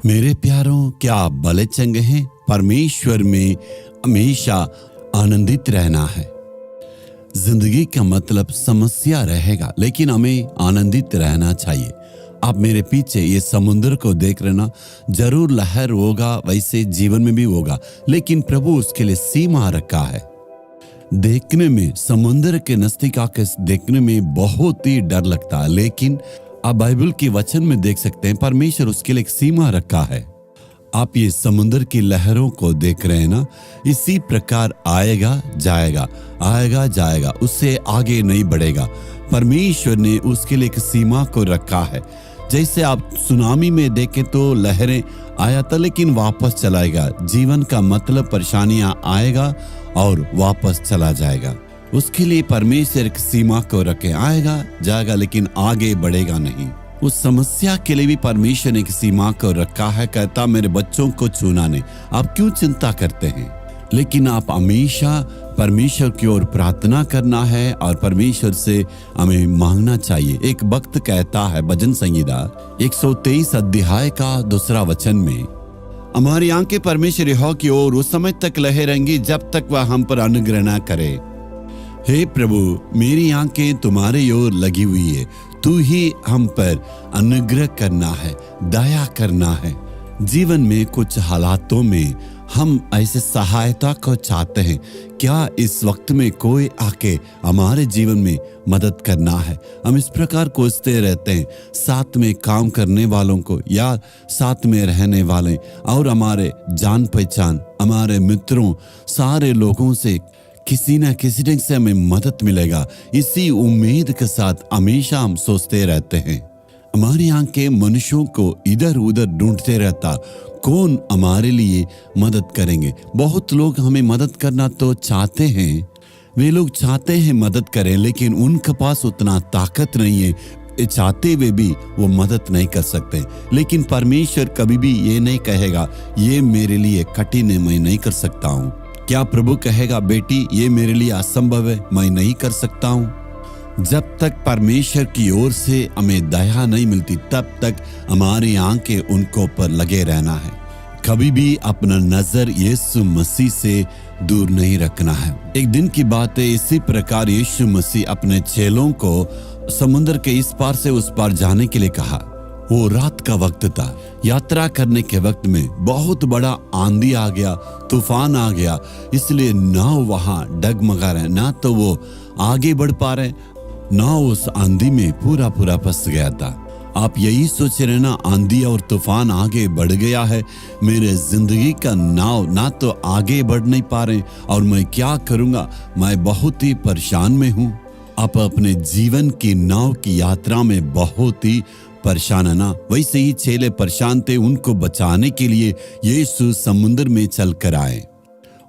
मेरे प्यारों, क्या आप भले चंगे हैं? परमेश्वर में हमेशा आनंदित रहना है। जिंदगी का मतलब समस्या रहेगा, लेकिन हमें आनंदित रहना चाहिए। आप मेरे पीछे ये समुद्र को देख रहे ना, जरूर लहर होगा, वैसे जीवन में भी होगा, लेकिन प्रभु उसके लिए सीमा रखा है। देखने में समुद्र के नजदीक आके देखने में बहुत ही डर लगता है, लेकिन आप बाइबल के वचन में देख सकते हैं परमेश्वर उसके लिए एक सीमा रखा है। आप ये समुद्र की लहरों को देख रहे हैं ना, इसी प्रकार आएगा जाएगा, आएगा जाएगा, उससे आगे नहीं बढ़ेगा। परमेश्वर ने उसके लिए एक सीमा को रखा है। जैसे आप सुनामी में देखें तो लहरें आया था लेकिन वापस चलाएगा। जीवन का मतलब परेशानियां आएगा और वापस चला जाएगा। उसके लिए परमेश्वर एक सीमा को रखे, आएगा जाएगा लेकिन आगे बढ़ेगा नहीं। उस समस्या के लिए भी परमेश्वर ने एक सीमा को रखा है। कहता मेरे बच्चों को छूना नहीं। आप क्यों चिंता करते हैं? लेकिन आप हमेशा परमेश्वर की ओर प्रार्थना करना है और परमेश्वर से हमें मांगना चाहिए। एक भक्त कहता है भजन संहिता 123 अध्याय का 2 वचन में, हमारी आंखें परमेश्वर यहोवा की ओर उस समय तक लहरेंगी जब तक वह हम पर अनुग्रह न करे। हे प्रभु, मेरी आंखें तुम्हारे ओर लगी हुई है। तू ही हम पर अनुग्रह करना है, दया करना है। जीवन में कुछ हालातों में हम ऐसे सहायता को चाहते हैं। क्या इस वक्त में कोई आके हमारे जीवन में मदद करना है? हम इस प्रकार कोसते रहते हैं, साथ में काम करने वालों को या साथ में रहने वाले और हमारे जान पहचान, हमारे मित्रों, सारे लोगों से किसी न किसी ढंग से हमें मदद मिलेगा। इसी उम्मीद के साथ हमेशा हम सोचते रहते हैं। हमारी आंखें मनुष्यों को इधर उधर ढूंढते रहता, कौन हमारे लिए मदद करेंगे। बहुत लोग हमें मदद करना तो चाहते हैं, वे लोग चाहते हैं मदद करें, लेकिन उनके पास उतना ताकत नहीं है। चाहते हुए भी वो मदद नहीं कर सकते। लेकिन परमेश्वर कभी भी ये नहीं कहेगा ये मेरे लिए कठिन है, मैं नहीं कर सकता हूँ। क्या प्रभु कहेगा बेटी ये मेरे लिए असंभव है, मैं नहीं कर सकता हूँ? जब तक परमेश्वर की ओर से हमें दया नहीं मिलती तब तक हमारी आंखें उनको पर लगे रहना है। कभी भी अपना नजर यीशु मसीह से दूर नहीं रखना है। एक दिन की बात है, इसी प्रकार यीशु मसीह अपने चेलों को समुद्र के इस पार से उस पार जाने के लिए कहा। वो रात का वक्त था। यात्रा करने के वक्त में बहुत बड़ा आंधी आ गया, तूफान आ गया, इसलिए नाव वहां डगमगा रहे, ना तो वो आगे बढ़ पा रहे, ना उस आंधी में पूरा फंस गया था। आप यही सोच रहे ना, आंधी और तूफान आगे बढ़ गया है, मेरे जिंदगी का नाव ना तो आगे बढ़ नहीं पा रहे और मैं क्या करूंगा, मैं बहुत ही परेशान में हूं। आप अपने जीवन की नाव की यात्रा में बहुत ही परेशान है ना। वैसे ही चेले परेशान थे, उनको बचाने के लिए यीशु समुद्र में चल कर आए।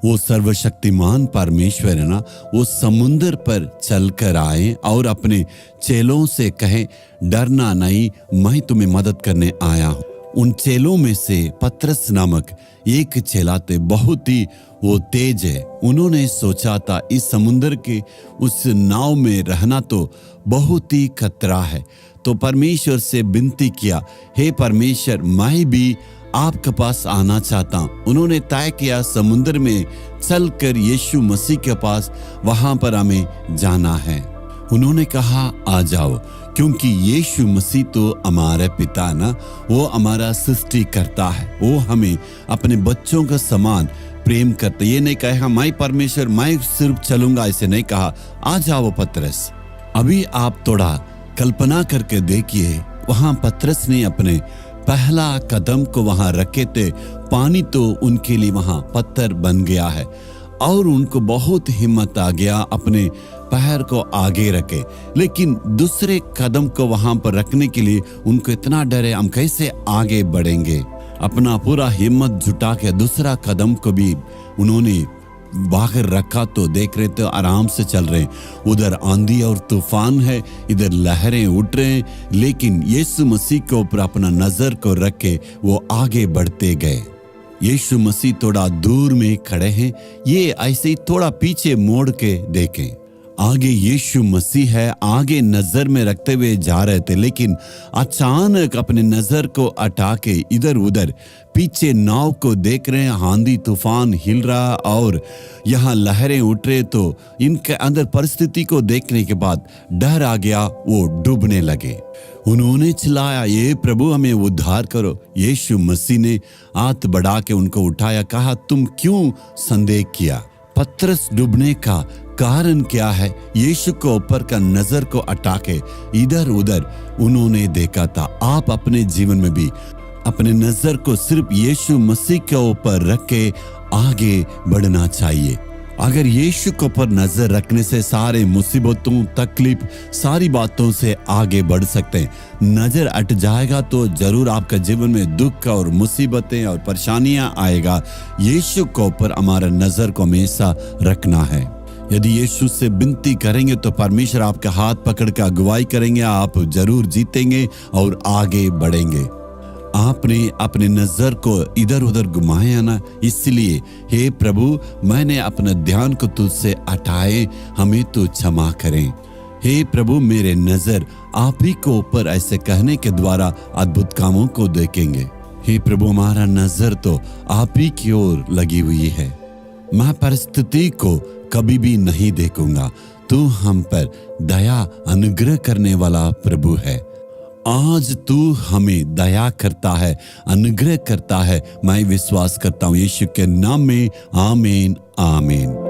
वो सर्वशक्तिमान परमेश्वर है ना, वो समुद्र पर चल कर आए और अपने चेलों से कहे डरना नहीं, मैं तुम्हें मदद करने आया हूँ। उन चेलों में से पतरस नामक एक चेला थे, बहुत ही वो तेज है। उन्होंने सोचा था इस समुद्र के उस नाव में रहना तो बहुत ही खतरा है, तो परमेश्वर से विनती किया, हे परमेश्वर मैं भी आपके पास आना चाहता हूँ। उन्होंने तय किया समुद्र में चलकर यीशु मसीह के पास, वहां पर हमें जाना है। उन्होंने कहा आ जाओ, क्योंकि यीशु मसीह तो हमारे पिता ना, वो हमारा सृष्टि करता है, वो हमें अपने बच्चों का समान प्रेम करते। ये नहीं कहा मैं परमेश्वर मैं सिर्फ चलूंगा, ऐसे नहीं कहा। आ जाओ पतरस। अभी आप थोड़ा कल्पना करके देखिए, वहां पतरस ने अपने पहला कदम को वहां रखे थे, पानी तो उनके लिए वहां पत्थर बन गया है और उनको बहुत हिम्मत आ गया अपने पैर को आगे रखे, लेकिन दूसरे कदम को वहां पर रखने के लिए उनको इतना डर है, हम कैसे आगे बढ़ेंगे। अपना पूरा हिम्मत जुटा के दूसरा कदम को भी उन्होंने बाहर रखा तो देख रहे थे आराम से चल रहे हैं। उधर आंधी और तूफान है, इधर लहरें उठ रहे हैं, लेकिन यीशु मसीह के ऊपर अपना नजर को रख के वो आगे बढ़ते गए। यीशु मसीह थोड़ा दूर में खड़े हैं, ये ऐसे ही थोड़ा पीछे मोड़ के देखें। आगे यीशु मसीह है, आगे नजर में रखते हुए जा रहे थे, लेकिन अचानक अपने नजर को हटा के इधर उधर पीछे नाव को देख रहे हैं। आंधी तूफान हिल रहा और यहाँ लहरें उठ रहे, तो इनके अंदर परिस्थिति को देखने के बाद डर आ गया, वो डूबने लगे। उन्होंने चिल्लाया, ये प्रभु हमें उद्धार करो। यीशु मसीह ने हाथ बढ़ा के उनको उठाया, कहा, तुम क्यों संदेह किया? पतरस डूबने का कारण क्या है? यीशु को ऊपर का नजर को हटा के इधर उधर उन्होंने देखा था। आप अपने जीवन में भी अपने नजर को सिर्फ यीशु मसीह के ऊपर रख के आगे बढ़ना चाहिए। अगर यीशु के ऊपर नजर रखने से सारे मुसीबतों, तकलीफ, सारी बातों से आगे बढ़ सकते हैं। नजर हट जाएगा तो जरूर आपका जीवन में दुख और मुसीबतें और परेशानियां आएगा। यीशु के ऊपर हमारा नजर को हमेशा रखना है। यदि यीशु से विनती करेंगे तो परमेश्वर आपका हाथ पकड़ कर अगुवाई करेंगे, आप जरूर जीतेंगे और आगे बढ़ेंगे। आपने अपने नजर को इधर उधर घुमाया ना, इसलिए हे प्रभु, मैंने अपना ध्यान को तुझसे हटाए, हमें तू क्षमा करें। हे प्रभु, मेरे नजर आप ही को ऊपर, ऐसे कहने के द्वारा अद्भुत कामों को देखेंगे। हे प्रभु, हमारा नजर तो आप ही की ओर लगी हुई है। मैं परिस्थिति को कभी भी नहीं देखूंगा। तू हम पर दया अनुग्रह करने वाला प्रभु है। आज तू हमें दया करता है, अनुग्रह करता है। मैं विश्वास करता हूँ यीशु के नाम में। आमीन, आमीन।